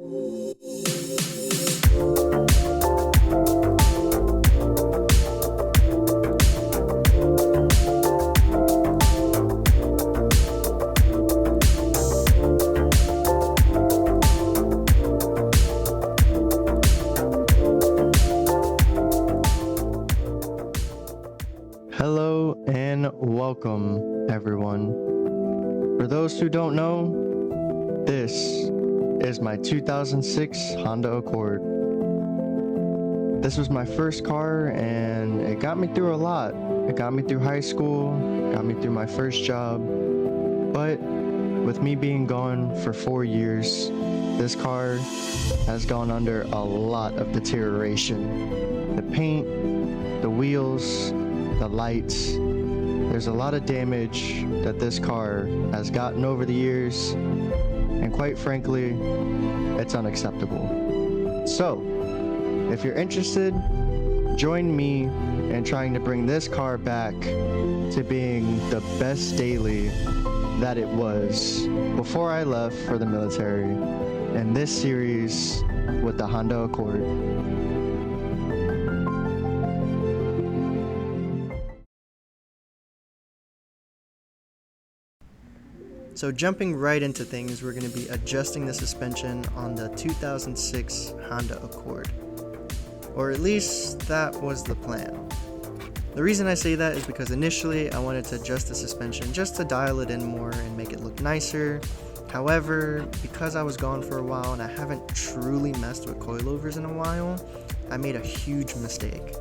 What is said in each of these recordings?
Hello and welcome, everyone. For those who don't know, this is my 2006 Honda Accord. This was my first car and it got me through a lot. It got me through high school, got me through my first job. But with me being gone for 4 years, this car has gone under a lot of deterioration. The paint, the wheels, the lights. There's a lot of damage that this car has gotten over the years, and quite frankly, it's unacceptable. So, if you're interested, join me in trying to bring this car back to being the best daily that it was before I left for the military in this series with the Honda Accord. So jumping right into things, we're going to be adjusting the suspension on the 2006 Honda Accord. Or at least that was the plan. The reason I say that is because initially I wanted to adjust the suspension just to dial it in more and make it look nicer. However, because I was gone for a while and I haven't truly messed with coilovers in a while, I made a huge mistake.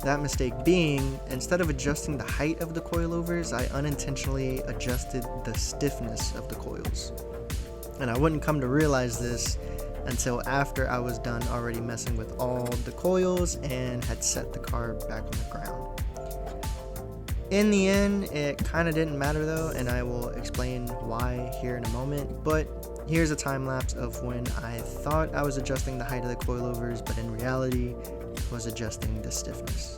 That mistake being, instead of adjusting the height of the coilovers, I unintentionally adjusted the stiffness of the coils. And I wouldn't come to realize this until after I was done already messing with all the coils and had set the car back on the ground. In the end, it kind of didn't matter though, and I will explain why here in a moment, but here's a time lapse of when I thought I was adjusting the height of the coilovers, but in reality, was adjusting the stiffness.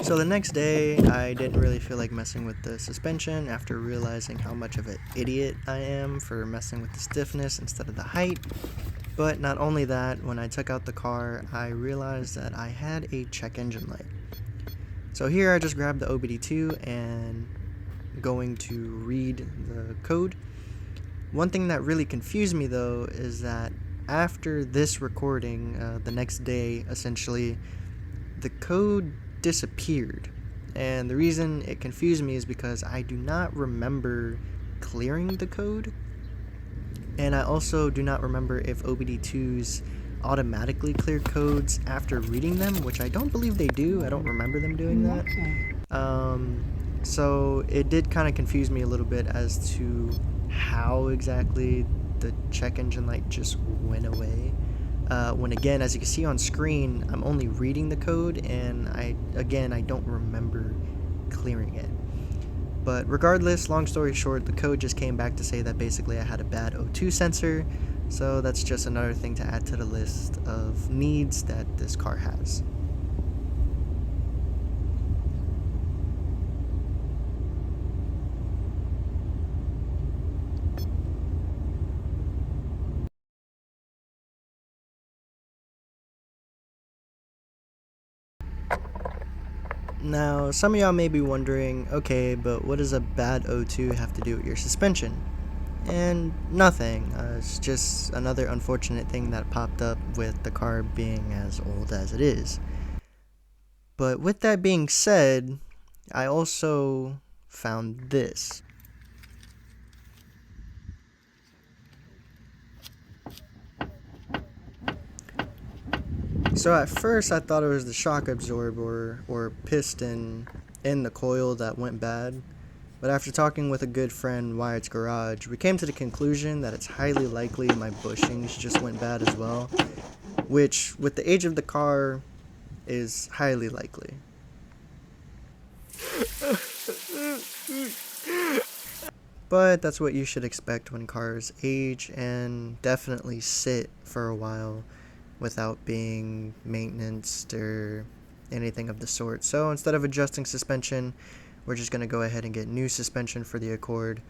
So the next day, I didn't really feel like messing with the suspension after realizing how much of an idiot I am for messing with the stiffness instead of the height. But not only that, when I took out the car, I realized that I had a check engine light. So here I just grabbed the OBD2 and going to read the code. One thing that really confused me though is that after this recording, the next day essentially, the code disappeared. And the reason it confused me is because I do not remember clearing the code, and I also do not remember if OBD2s automatically clear codes after reading them, which I don't believe they do. I don't remember them doing that. So it did kind of confuse me a little bit as to how exactly the check engine light just went away. When again, as you can see on screen, I'm only reading the code, and I don't remember clearing it. But regardless, long story short, the code just came back to say that basically I had a bad O2 sensor, so that's just another thing to add to the list of needs that this car has. Now, some of y'all may be wondering, okay, but what does a bad O2 have to do with your suspension? And nothing. It's just another unfortunate thing that popped up with the car being as old as it is. But with that being said, I also found this. So at first I thought it was the shock absorber or piston in the coil that went bad. But after talking with a good friend, Wyatt's Garage, we came to the conclusion that it's highly likely my bushings just went bad as well, which, with the age of the car, is highly likely. But that's what you should expect when cars age and definitely sit for a while without being maintenanced or anything of the sort. So instead of adjusting suspension, we're just going to go ahead and get new suspension for the Accord.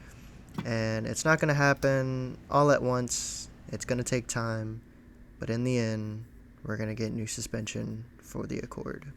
And it's not going to happen all at once. It's going to take time. But in the end, we're going to get new suspension for the Accord.